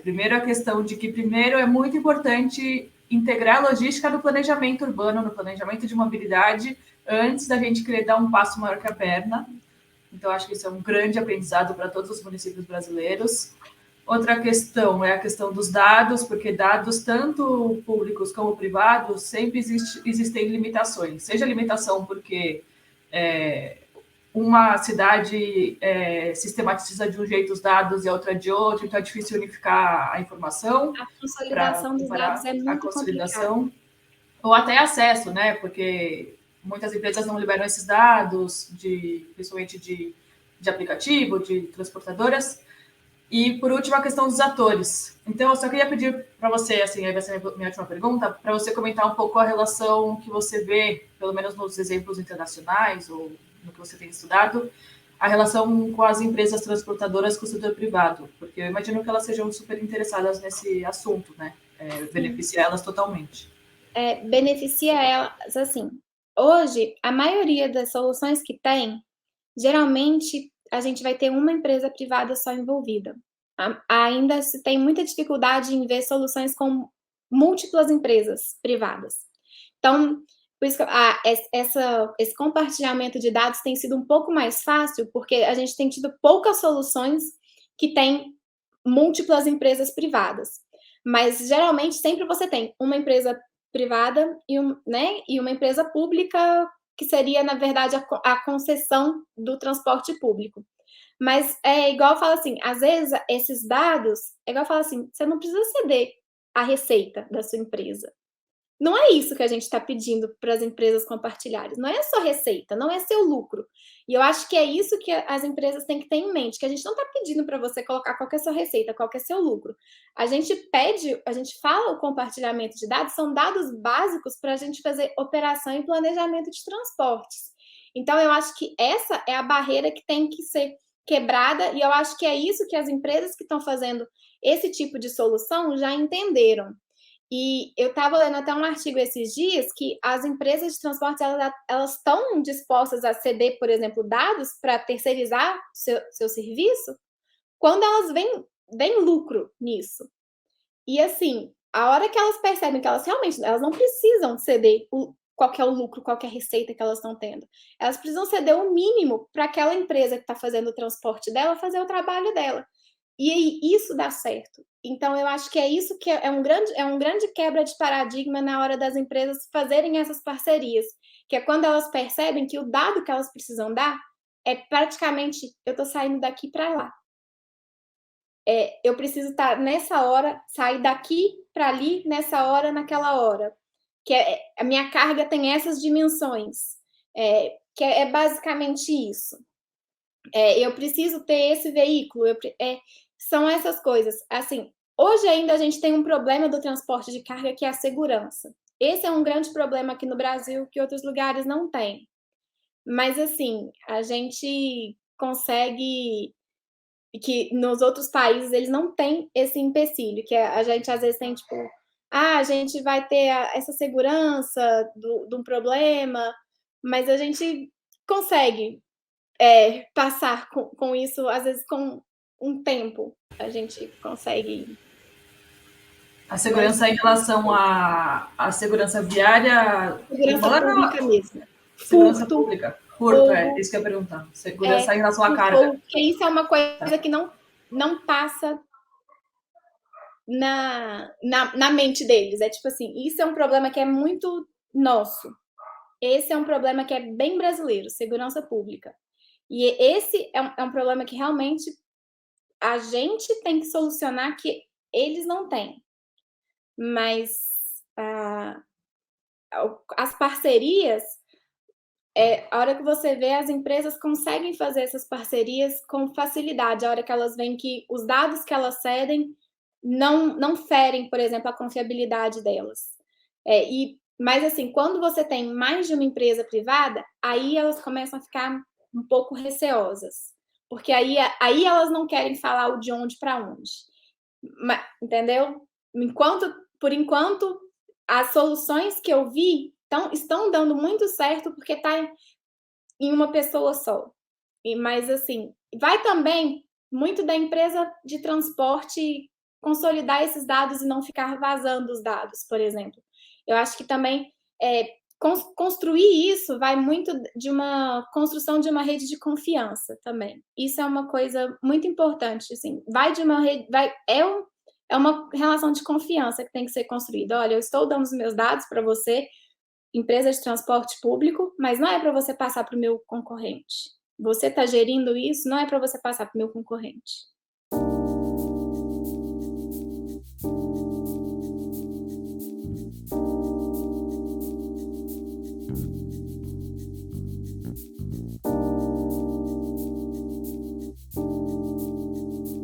Primeiro, a questão de que, primeiro, é muito importante integrar a logística no planejamento urbano, no planejamento de mobilidade, antes da gente querer dar um passo maior que a perna. Então, acho que isso é um grande aprendizado para todos os municípios brasileiros. Outra questão é a questão dos dados, porque dados, tanto públicos como privados, sempre existem limitações. Seja limitação porque uma cidade sistematiza de um jeito os dados e a outra de outro, então é difícil unificar a informação. A consolidação dos dados é muito complicada. Ou até acesso, né? Porque muitas empresas não liberam esses dados, principalmente de aplicativo, de transportadoras. E, por último, a questão dos atores. Então, eu só queria pedir para você, assim, aí vai ser minha última pergunta, para você comentar um pouco a relação que você vê, pelo menos nos exemplos internacionais, ou no que você tem estudado, a relação com as empresas transportadoras com o setor privado, porque eu imagino que elas sejam super interessadas nesse assunto, né? Beneficia elas totalmente. Beneficia elas, assim, hoje, a maioria das soluções que tem, geralmente, a gente vai ter uma empresa privada só envolvida. Ainda se tem muita dificuldade em ver soluções com múltiplas empresas privadas. Então, por isso que esse compartilhamento de dados tem sido um pouco mais fácil, porque a gente tem tido poucas soluções que têm múltiplas empresas privadas. Mas, geralmente, sempre você tem uma empresa privada e uma empresa pública, que seria, na verdade, a concessão do transporte público. Mas é igual eu falo assim, às vezes esses dados, é igual eu falo assim, você não precisa ceder a receita da sua empresa. Não é isso que a gente está pedindo para as empresas compartilharem. Não é só receita, não é seu lucro. E eu acho que é isso que as empresas têm que ter em mente, que a gente não está pedindo para você colocar qual que é a sua receita, qual que é seu lucro. A gente fala o compartilhamento de dados, são dados básicos para a gente fazer operação e planejamento de transportes. Então, eu acho que essa é a barreira que tem que ser quebrada, e eu acho que é isso que as empresas que estão fazendo esse tipo de solução já entenderam. E eu estava lendo até um artigo esses dias que as empresas de transporte elas estão dispostas a ceder, por exemplo, dados para terceirizar seu serviço quando elas veem lucro nisso. E assim, a hora que elas percebem que elas não precisam ceder qual que é o lucro, qual que é a receita que elas estão tendo. Elas precisam ceder o mínimo para aquela empresa que está fazendo o transporte dela fazer o trabalho dela. E aí, isso dá certo. Então, eu acho que é isso que é um grande quebra de paradigma na hora das empresas fazerem essas parcerias, que é quando elas percebem que o dado que elas precisam dar é praticamente, eu estou saindo daqui para lá. Eu preciso estar nessa hora, sair daqui para ali, nessa hora, naquela hora. A minha carga tem essas dimensões, que é basicamente isso. Eu preciso ter esse veículo, são essas coisas. Assim, hoje ainda a gente tem um problema do transporte de carga, que é a segurança. Esse é um grande problema aqui no Brasil, que outros lugares não têm. Mas, assim, a gente consegue que nos outros países eles não têm esse empecilho, que a gente às vezes tem, tipo, a gente vai ter essa segurança de um problema, mas a gente consegue passar com isso, às vezes com um tempo, a gente consegue. A segurança em relação à segurança viária Segurança urbana? pública mesmo. Segurança Furto, pública? Furto, roubo. isso que eu ia perguntar. Segurança em relação à carga. Porque isso é uma coisa que não passa na mente deles. É tipo assim, isso é um problema que é muito nosso. Esse é um problema que é bem brasileiro, segurança pública. E esse é um problema que realmente a gente tem que solucionar, que eles não têm. Mas as parcerias, a hora que você vê, as empresas conseguem fazer essas parcerias com facilidade, a hora que elas veem que os dados que elas cedem não ferem, por exemplo, a confiabilidade delas. Mas, assim, quando você tem mais de uma empresa privada, aí elas começam a ficar um pouco receosas, porque aí elas não querem falar o de onde para onde. Entendeu? Por enquanto, as soluções que eu vi estão dando muito certo, porque está em uma pessoa só. Mas, assim, vai também muito da empresa de transporte consolidar esses dados e não ficar vazando os dados, por exemplo. Eu acho que também construir isso vai muito de uma construção de uma rede de confiança também. Isso é uma coisa muito importante, assim. Vai de uma rede, é uma relação de confiança que tem que ser construída. Olha, eu estou dando os meus dados para você, empresa de transporte público, mas não é para você passar para o meu concorrente. Você está gerindo isso, não é para você passar para o meu concorrente.